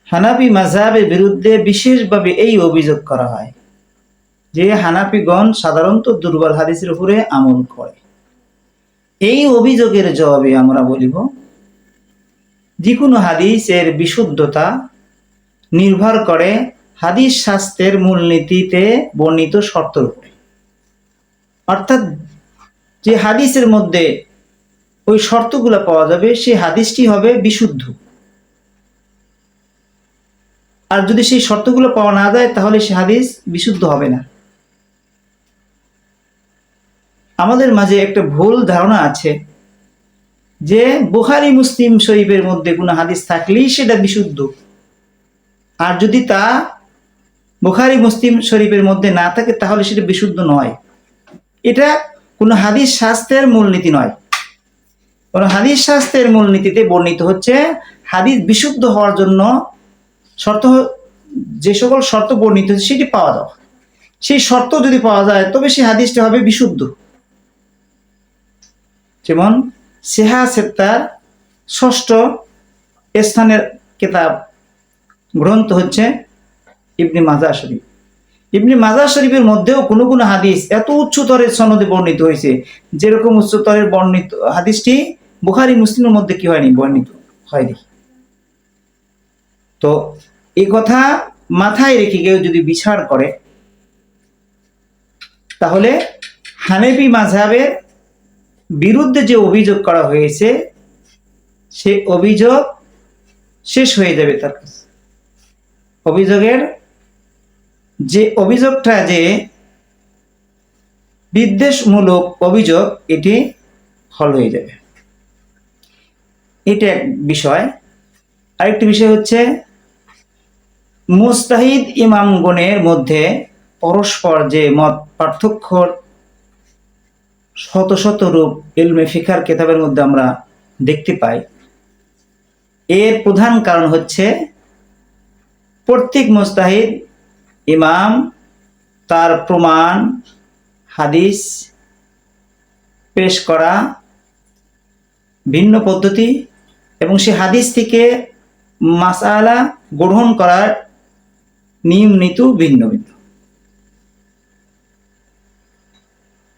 হানাফি মাযহাবের বিরুদ্ধে বিশেষভাবে এই অভিযোগ করা হয় যে হানাফিগণ সাধারণত দুর্বল হাদিসের উপরে আমল করে। এই অভিযোগের জবাবে আমরা বলিব, যে কোনো হাদিসের বিশুদ্ধতা নির্ভর করে হাদিস শাস্ত্রের মূলনীতিতে বর্ণিত শর্তের উপরে। অর্থাৎ যে হাদিসের মধ্যে ওই শর্তগুলো পাওয়া যাবে সেই হাদিসটি হবে বিশুদ্ধ। আর যদি সেই শর্তগুলো পাওয়া না যায় তাহলে সে হাদিস বিশুদ্ধ হবে না। আমাদের মাঝে একটা ভুল ধারণা আছে যে বুখারী মুসলিম শরীফের মধ্যে কোনো হাদিস থাকলেই সেটা বিশুদ্ধ, আর যদি তা বুখারী মুসলিম শরীফের মধ্যে না থাকে তাহলে সেটা বিশুদ্ধ নয়। এটা কোনো হাদিস শাস্ত্রের মূলনীতি নয়। কোন হাদিস শাস্ত্রের মূলনীতিতে বর্ণিত হচ্ছে হাদিস বিশুদ্ধ হওয়ার জন্য শর্ত, যে সকল শর্ত বর্ণিত হচ্ছে সেটি পাওয়া যাওয়া। সেই শর্ত যদি পাওয়া যায় তবে সেই হাদিসটা হবে বিশুদ্ধ। যেমন সিহাহ সিত্তার ষষ্ঠ স্থানের কিতাব গ্রন্থ হচ্ছে ইবনে মাজাহ শরীফ। ইবনে মাজাহ শরীফের মধ্যেও কোনো কোনো হাদিস এত উচ্চতরের সনদে বর্ণিত হয়েছে, যেরকম উচ্চতরের বর্ণিত হাদিসটি বুখারী মুসলিমের মধ্যে কি হয়নি, বর্ণিত হয়নি। তো এই কথা মাথায় রেখে কেউ যদি বিচার করে তাহলে হানাফি মাযহাবের বিরুদ্ধে যে অভিযোগ করা হয়েছে সে অভিযোগ শেষ হয়ে যাবে তার কাছে। অভিযোগের যে অভিযোগটা যে বিদ্বেষমূলক অভিযোগ এটি ফল হয়ে যাবে। এটা এক বিষয়। আরেকটি বিষয় হচ্ছে মুজতাহিদ ইমামগণের মধ্যে পরস্পর যে মত পার্থক্যর শত শত রূপ ইলমে ফিকহের কিতাবের মধ্যে আমরা দেখতে পাই। এর প্রধান কারণ হচ্ছে প্রত্যেক মুজতাহিদ ইমাম তার প্রমাণ হাদিস পেশ করা ভিন্ন পদ্ধতি এবং সে হাদিস থেকে মাসআলা গ্রহণ করার নিয়ম নীতি ভিন্ন ভিন্ন।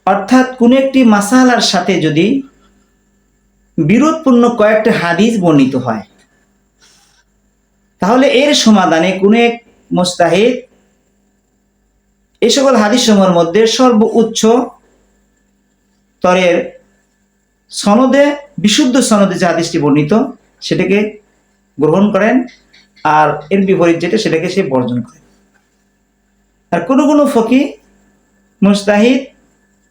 অর্থাৎ কোন একটি মাসআলার সাথে যদি বিরোধপূর্ণ কয়েকটা হাদিস বর্ণিত হয় তাহলে এর সমাধানে কোন এক মুজতাহিদ এই সকল হাদিস সমূহের মধ্যে সর্বোচ্চ স্তরের সনদে, বিশুদ্ধ সনদে যে হাদিসটি বর্ণিত সেটাকে গ্রহণ করেন, আর এর বিপরীত যেটা সেটাকে সে বর্জন করেন। আর কোনো কোনো ফকিহ মুজতাহিদ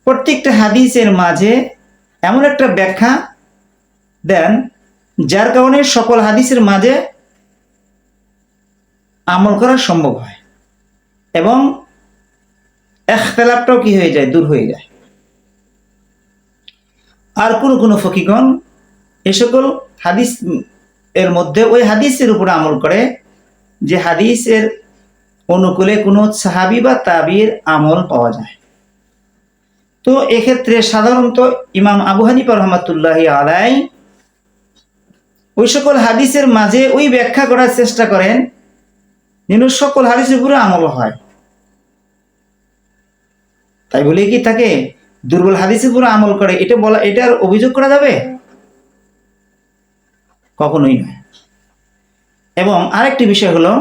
প্রত্যেকটা হাদিসের মাঝে এমন একটা ব্যাখ্যা দেন যার কারণে সকল হাদিসের মাঝে আমল করা সম্ভব হয় এবং ইখতিলাফটাও কি হয়ে যায়, দূর হয়ে যায়। আর কোনো কোনো ফকিহগণ এ সকল হাদিস এর মধ্যে ওই হাদিসের উপর আমল করে যে হাদিসের অনুকূলে কোনো সাহাবী বা তাবির আমল পাওয়া যায়। তো এক্ষেত্রে সাধারণত ইমাম আবু হানিফা রাহমাতুল্লাহি আলাইহি ওই সকল হাদিসের মাঝে ওই ব্যাখ্যা করার চেষ্টা করেন যেন সকল হাদিসের উপরে আমল হয়। তাই বলে কি তাকে দুর্বল হাদিসের উপরে আমল করে এটা বলা, এটার অভিযোগ করা যাবে? কখনোই নয়। এবং আরেকটি বিষয় হলো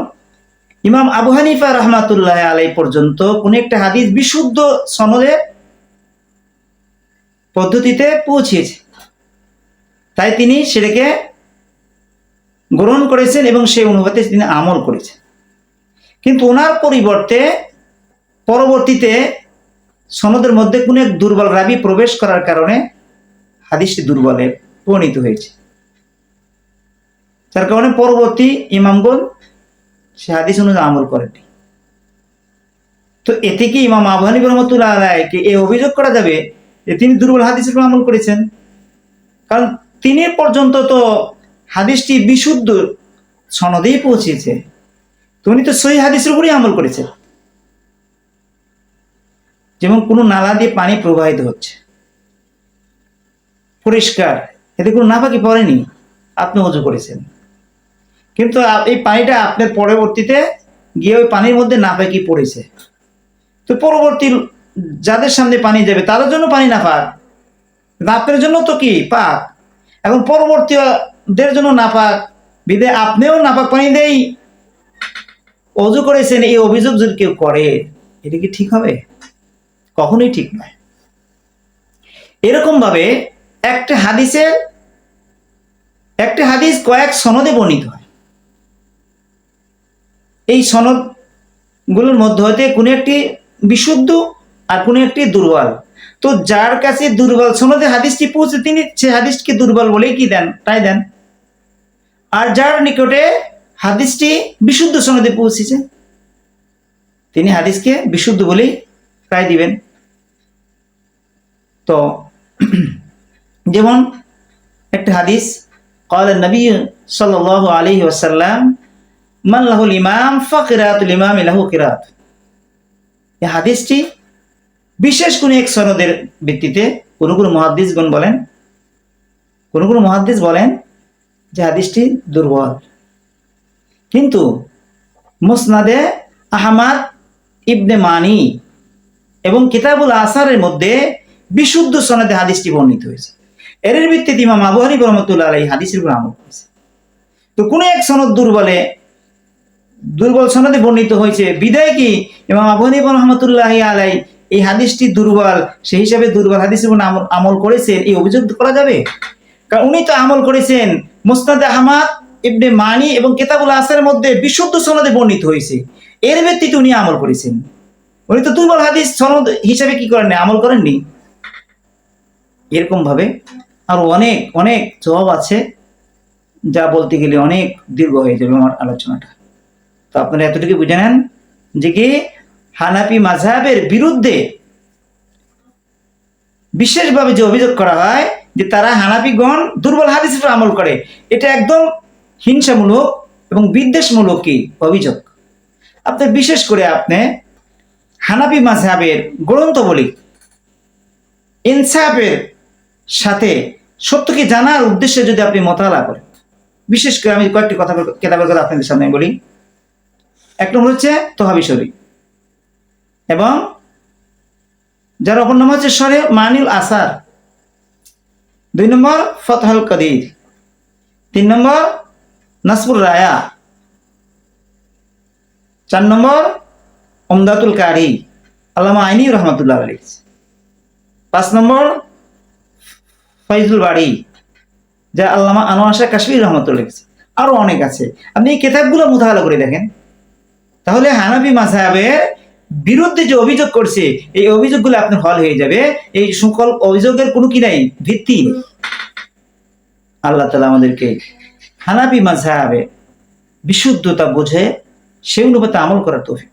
ইমাম আবু হানিফা রাহমাতুল্লাহি আলাইহি পর্যন্ত কোন একটা হাদিস বিশুদ্ধ সনদে পদ্ধতিতে পৌঁছেছে, তাই তিনি সেটাকে গ্রহণ করেছেন এবং সেই অনুপাতে তিনি আমল করেছেন। কিন্তু ওনার পরিবর্তে পরবর্তীতে সনদের মধ্যে কোন এক দুর্বল রাবি প্রবেশ করার কারণে হাদিসটি দুর্বলে পরিণত হয়েছে, যার কারণে পরবর্তী ইমামগণ সে হাদিস অনুযায়ী আমল করেনি। তো এতে কি ইমাম আবু হানিফা রাহমাতুল্লাহি আলাইহিকে এই অভিযোগ করা যাবে যে তিনি দুর্বল হাদিসের উপর আমল করেছেন? কারণ তিনি পর্যন্ত তো হাদিসটি বিশুদ্ধ সনদেই পৌঁছেছে, উনি তো সহিহ হাদিসের উপরেই আমল করেছেন। যেমন কোনো নালা দিয়ে পানি প্রবাহিত হচ্ছে পরিষ্কার, এতে কোনো নাপাকি পড়েনি, আপনি ওযু করেছেন, কিন্তু এই পানিটা আপনার পরবর্তীতে গিয়ে ওই পানির মধ্যে নাপাকি পড়েছে, তো পরবর্তী যাদের সামনে পানি যাবে তাদের জন্য পানি নাপাক, আপনার জন্য তো কি পাক। এখন পরবর্তীদের জন্য নাপাক বিদে আপনিও নাপাক পানি দেই অজু করেছেন, এই অভিযোগ যদি কেউ করে এটা কি ঠিক হবে? কখনোই ঠিক নয়। এরকম ভাবে একটা হাদিস কয়েক সনদে বর্ণিত হয়। এই সনদ গুলোর মধ্যে হতে কোনো একটি বিশুদ্ধ আর কোনো একটি দুর্বল। তো যার কাছে দুর্বল সনদে হাদিসটি পৌঁছে তিনি সে হাদিসকে দুর্বল বলেই কি দেন, তাই দেন। আর যার নিকটে হাদিসটি বিশুদ্ধ সনদে পৌঁছেছে তিনি হাদিসকে বিশুদ্ধ বলেই তাই দিবেন। তো যেমন একটা হাদিস قال النبي صلى الله عليه وسلم মান লাহুল ইমাম ফাকিরাতুল ইমাম লাহু কিরাত। এই হাদিসটি বিশেষ কোন এক সনদের ভিত্তিতে কোন মুহাদ্দিস বলেন যে হাদিসটি দুর্বল, কিন্তু মুসনাদে আহমদ ইবনে মানি এবং কিতাবুল আসারের মধ্যে বিশুদ্ধ সনদে হাদিসটি বর্ণিত হয়েছে। এর ভিত্তিতে ইমাম আবু হানিফা রাহমাতুল্লাহ আলাইহি হাদিসের উপর আমল করেছে। তো কোন এক সনদ দুর্বল সনদে বর্ণিত হয়েছে বিদায় কি ইমাম আবু হানিফা রাহমাতুল্লাহি আলাইহি এই হাদিসটি দুর্বল, সেই হিসাবে দুর্বল হাদিসের উপর আমল করেছেন এই অভিযোগ করা যাবে? কারণ উনি তো আমল করেছেন মুসনাদে আহমদ ইবনে মানি এবং কিতাবুল আসারের মধ্যে বিশুদ্ধ সনদে বর্ণিত হয়েছে, এর ভিত্তিতে উনি আমল করেছেন। উনি তো দুর্বল হাদিস সনদ হিসাবে কি করেননি, আমল করেননি। এরকম ভাবে আরো অনেক অনেক জবাব আছে, যা বলতে গেলে অনেক দীর্ঘ হয়ে যাবে আমার আলোচনাটা। তো আপনারা এতটুকু বুঝে নেন যে কি হানাফি মাযহাবের বিরুদ্ধে বিশেষভাবে যে অভিযোগ করা হয় যে তারা হানাফিগণ দুর্বল হাদিসের উপর আমল করে, এটা একদম হিংসামূলক এবং বিদ্বেষমূলক কি অভিযোগ। আপনি বিশেষ করে আপনি হানাফি মাযহাবের গ্রন্থবলী ইনসাফের সাথে সত্যকে জানার উদ্দেশ্যে যদি আপনি মোতালা করেন, বিশেষ করে আমি কয়েকটি কেতাবের কথা আপনাদের সামনে বলি। এক নম্বর হচ্ছে তোহাবি শরীফ, এবং যার অপর নাম হচ্ছে শরীহ মানিল আসার, 2 নম্বর ফতহুল কাদির, 3 নম্বর নাসবুর রায়া, 4 নম্বর উমদাতুল কারি আল্লামা আইনি রহমাতুল্লাহ আলাইহি, 5 নম্বর ফাইজুল বাড়ি যা আল্লামা আনোয়ার শাহ কাশ্মীর রহমাতুল্লাহ আলাইহি। আরো অনেক আছে, আপনি এই কিতাবগুলো মুতালা করে দেখেন, তাহলে হানাফি মাযহাবের বিরুদ্ধে যে অভিযোগ করছে এই অভিযোগগুলো আপনার হল হয়ে যাবে। এই সকল অভিযোগের কোনো কি নাই, ভিত্তি নেই। আল্লাহ তাআলা আমাদেরকে হানাফি মাযহাবে বিশুদ্ধতা বুঝে সেই অনুপাতে আমল করার তৌফিক